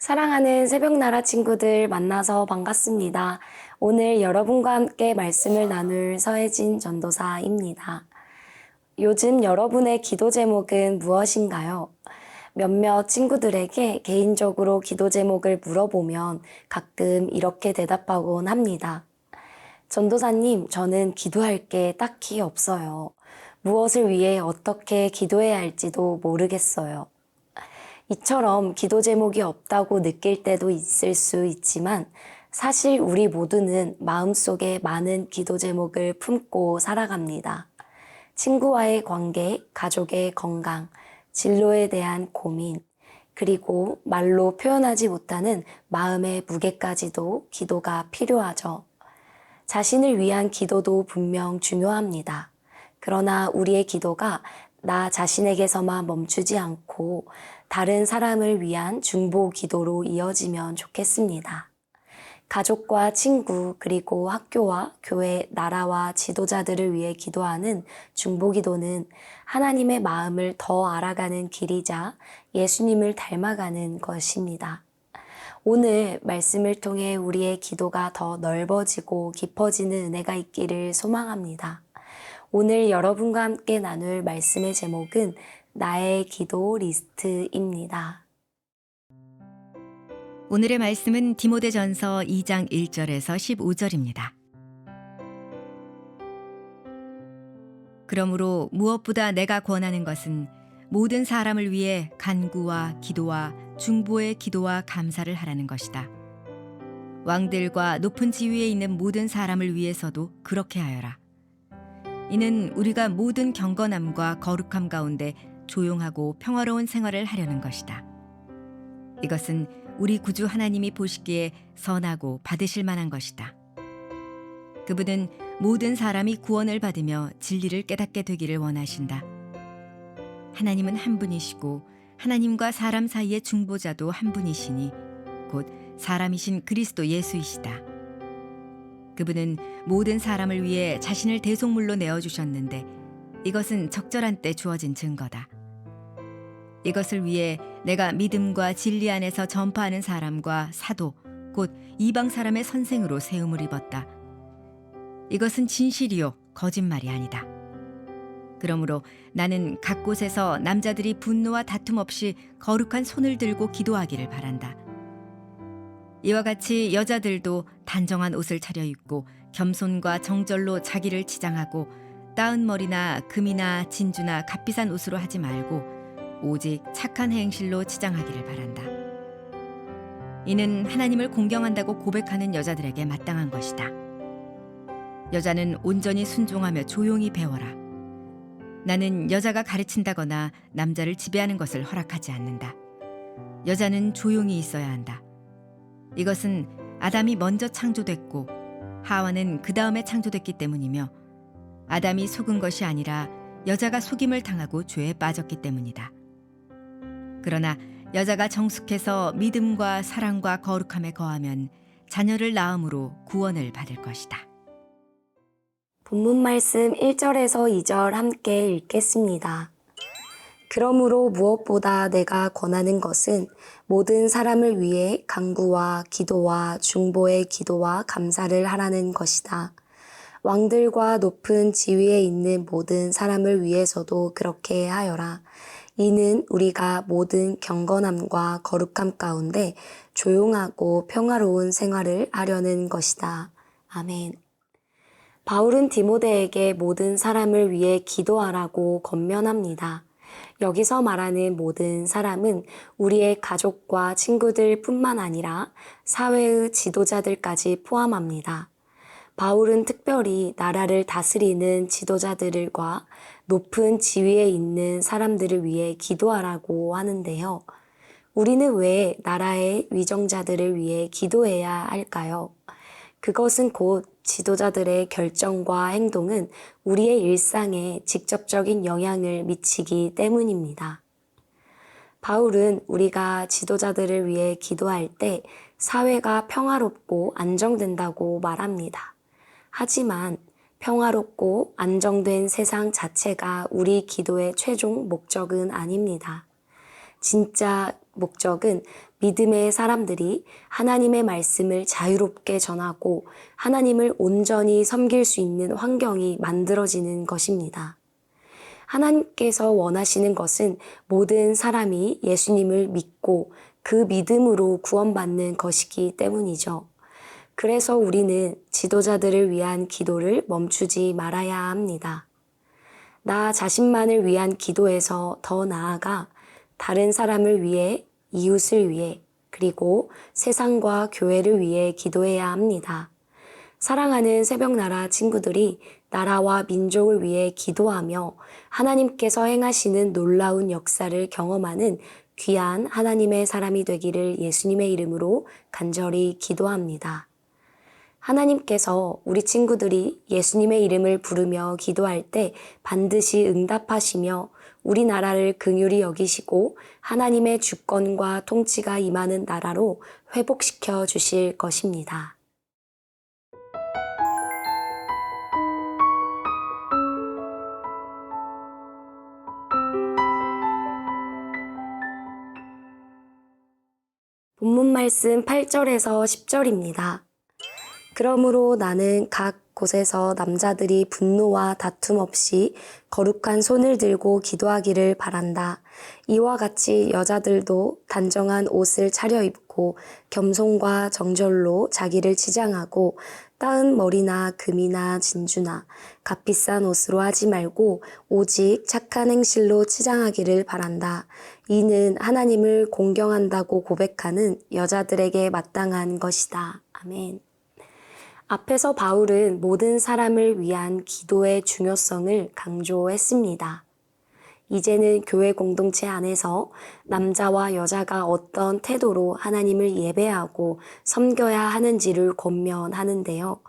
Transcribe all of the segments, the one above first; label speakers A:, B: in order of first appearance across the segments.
A: 사랑하는 새벽나라 친구들 만나서 반갑습니다. 오늘 여러분과 함께 말씀을 나눌 서혜진 전도사입니다. 요즘 여러분의 기도 제목은 무엇인가요? 몇몇 친구들에게 개인적으로 기도 제목을 물어보면 가끔 이렇게 대답하곤 합니다. 전도사님, 저는 기도할 게 딱히 없어요. 무엇을 위해 어떻게 기도해야 할지도 모르겠어요. 이처럼 기도 제목이 없다고 느낄 때도 있을 수 있지만 사실 우리 모두는 마음속에 많은 기도 제목을 품고 살아갑니다. 친구와의 관계, 가족의 건강, 진로에 대한 고민, 그리고 말로 표현하지 못하는 마음의 무게까지도 기도가 필요하죠. 자신을 위한 기도도 분명 중요합니다. 그러나 우리의 기도가 나 자신에게서만 멈추지 않고 다른 사람을 위한 중보 기도로 이어지면 좋겠습니다. 가족과 친구, 그리고 학교와 교회, 나라와 지도자들을 위해 기도하는 중보 기도는 하나님의 마음을 더 알아가는 길이자 예수님을 닮아가는 것입니다. 오늘 말씀을 통해 우리의 기도가 더 넓어지고 깊어지는 은혜가 있기를 소망합니다. 오늘 여러분과 함께 나눌 말씀의 제목은 나의 기도 리스트입니다.
B: 오늘의 말씀은 디모데전서 2장 1절에서 15절입니다. 그러므로 무엇보다 내가 권하는 것은 모든 사람을 위해 간구와 기도와 중보의 기도와 감사를 하라는 것이다. 왕들과 높은 지위에 있는 모든 사람을 위해서도 그렇게 하여라. 이는 우리가 모든 경건함과 거룩함 가운데 조용하고 평화로운 생활을 하려는 것이다. 이것은 우리 구주 하나님이 보시기에 선하고 받으실 만한 것이다. 그분은 모든 사람이 구원을 받으며 진리를 깨닫게 되기를 원하신다. 하나님은 한 분이시고 하나님과 사람 사이의 중보자도 한 분이시니 곧 사람이신 그리스도 예수이시다. 그분은 모든 사람을 위해 자신을 대속물로 내어주셨는데 이것은 적절한 때 주어진 증거다. 이것을 위해 내가 믿음과 진리 안에서 전파하는 사람과 사도, 곧 이방 사람의 선생으로 세움을 입었다. 이것은 진실이요 거짓말이 아니다. 그러므로 나는 각 곳에서 남자들이 분노와 다툼 없이 거룩한 손을 들고 기도하기를 바란다. 이와 같이 여자들도 단정한 옷을 차려입고 겸손과 정절로 자기를 치장하고 따은 머리나 금이나 진주나 값비싼 옷으로 하지 말고 오직 착한 행실로 치장하기를 바란다. 이는 하나님을 공경한다고 고백하는 여자들에게 마땅한 것이다. 여자는 온전히 순종하며 조용히 배워라. 나는 여자가 가르친다거나 남자를 지배하는 것을 허락하지 않는다. 여자는 조용히 있어야 한다. 이것은 아담이 먼저 창조됐고 하와는 그 다음에 창조됐기 때문이며 아담이 속은 것이 아니라 여자가 속임을 당하고 죄에 빠졌기 때문이다. 그러나 여자가 정숙해서 믿음과 사랑과 거룩함에 거하면 자녀를 낳음으로 구원을 받을 것이다.
A: 본문 말씀 1절에서 2절 함께 읽겠습니다. 그러므로 무엇보다 내가 권하는 것은 모든 사람을 위해 간구와 기도와 중보의 기도와 감사를 하라는 것이다. 왕들과 높은 지위에 있는 모든 사람을 위해서도 그렇게 하여라. 이는 우리가 모든 경건함과 거룩함 가운데 조용하고 평화로운 생활을 하려는 것이다. 아멘. 바울은 디모데에게 모든 사람을 위해 기도하라고 권면합니다. 여기서 말하는 모든 사람은 우리의 가족과 친구들 뿐만 아니라 사회의 지도자들까지 포함합니다. 바울은 특별히 나라를 다스리는 지도자들과 높은 지위에 있는 사람들을 위해 기도하라고 하는데요. 우리는 왜 나라의 위정자들을 위해 기도해야 할까요? 그것은 곧 지도자들의 결정과 행동은 우리의 일상에 직접적인 영향을 미치기 때문입니다. 바울은 우리가 지도자들을 위해 기도할 때 사회가 평화롭고 안정된다고 말합니다. 하지만 평화롭고 안정된 세상 자체가 우리 기도의 최종 목적은 아닙니다. 진짜 목적은 믿음의 사람들이 하나님의 말씀을 자유롭게 전하고 하나님을 온전히 섬길 수 있는 환경이 만들어지는 것입니다. 하나님께서 원하시는 것은 모든 사람이 예수님을 믿고 그 믿음으로 구원받는 것이기 때문이죠. 그래서 우리는 지도자들을 위한 기도를 멈추지 말아야 합니다. 나 자신만을 위한 기도에서 더 나아가 다른 사람을 위해, 이웃을 위해, 그리고 세상과 교회를 위해 기도해야 합니다. 사랑하는 새벽나라 친구들이 나라와 민족을 위해 기도하며 하나님께서 행하시는 놀라운 역사를 경험하는 귀한 하나님의 사람이 되기를 예수님의 이름으로 간절히 기도합니다. 하나님께서 우리 친구들이 예수님의 이름을 부르며 기도할 때 반드시 응답하시며 우리나라를 긍휼히 여기시고 하나님의 주권과 통치가 임하는 나라로 회복시켜 주실 것입니다. 본문 말씀 8절에서 10절입니다. 그러므로 나는 각 곳에서 남자들이 분노와 다툼 없이 거룩한 손을 들고 기도하기를 바란다. 이와 같이 여자들도 단정한 옷을 차려입고 겸손과 정절로 자기를 치장하고 따은 머리나 금이나 진주나 값비싼 옷으로 하지 말고 오직 착한 행실로 치장하기를 바란다. 이는 하나님을 공경한다고 고백하는 여자들에게 마땅한 것이다. 아멘. 앞에서 바울은 모든 사람을 위한 기도의 중요성을 강조했습니다. 이제는 교회 공동체 안에서 남자와 여자가 어떤 태도로 하나님을 예배하고 섬겨야 하는지를 권면하는데요.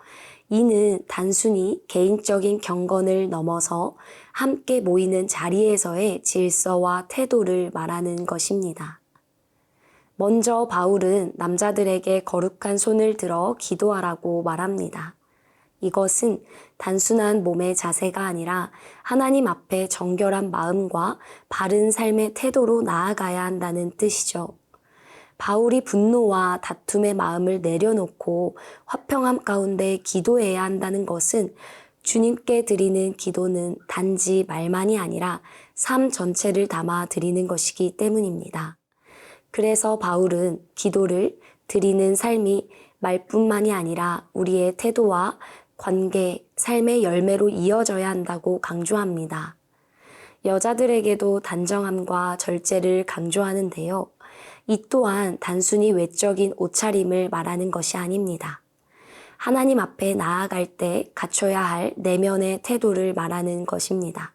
A: 이는 단순히 개인적인 경건을 넘어서 함께 모이는 자리에서의 질서와 태도를 말하는 것입니다. 먼저 바울은 남자들에게 거룩한 손을 들어 기도하라고 말합니다. 이것은 단순한 몸의 자세가 아니라 하나님 앞에 정결한 마음과 바른 삶의 태도로 나아가야 한다는 뜻이죠. 바울이 분노와 다툼의 마음을 내려놓고 화평함 가운데 기도해야 한다는 것은 주님께 드리는 기도는 단지 말만이 아니라 삶 전체를 담아 드리는 것이기 때문입니다. 그래서 바울은 기도를 드리는 삶이 말뿐만이 아니라 우리의 태도와 관계, 삶의 열매로 이어져야 한다고 강조합니다. 여자들에게도 단정함과 절제를 강조하는데요. 이 또한 단순히 외적인 옷차림을 말하는 것이 아닙니다. 하나님 앞에 나아갈 때 갖춰야 할 내면의 태도를 말하는 것입니다.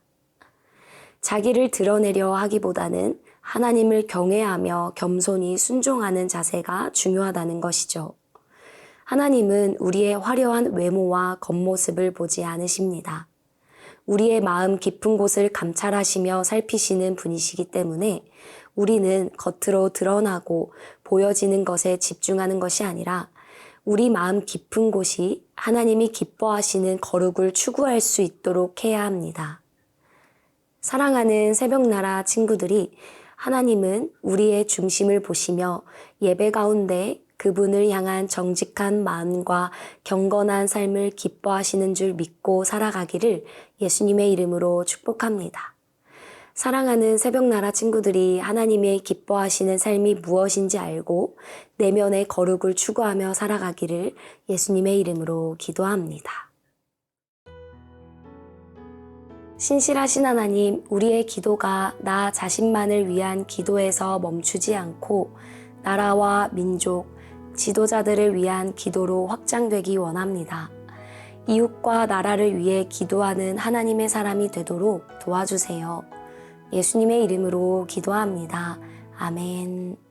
A: 자기를 드러내려 하기보다는 하나님을 경외하며 겸손히 순종하는 자세가 중요하다는 것이죠. 하나님은 우리의 화려한 외모와 겉모습을 보지 않으십니다. 우리의 마음 깊은 곳을 감찰하시며 살피시는 분이시기 때문에 우리는 겉으로 드러나고 보여지는 것에 집중하는 것이 아니라 우리 마음 깊은 곳이 하나님이 기뻐하시는 거룩을 추구할 수 있도록 해야 합니다. 사랑하는 새벽나라 친구들이 하나님은 우리의 중심을 보시며 예배 가운데 그분을 향한 정직한 마음과 경건한 삶을 기뻐하시는 줄 믿고 살아가기를 예수님의 이름으로 축복합니다. 사랑하는 새벽나라 친구들이 하나님의 기뻐하시는 삶이 무엇인지 알고 내면의 거룩을 추구하며 살아가기를 예수님의 이름으로 기도합니다. 신실하신 하나님, 우리의 기도가 나 자신만을 위한 기도에서 멈추지 않고 나라와 민족, 지도자들을 위한 기도로 확장되기 원합니다. 이웃과 나라를 위해 기도하는 하나님의 사람이 되도록 도와주세요. 예수님의 이름으로 기도합니다. 아멘.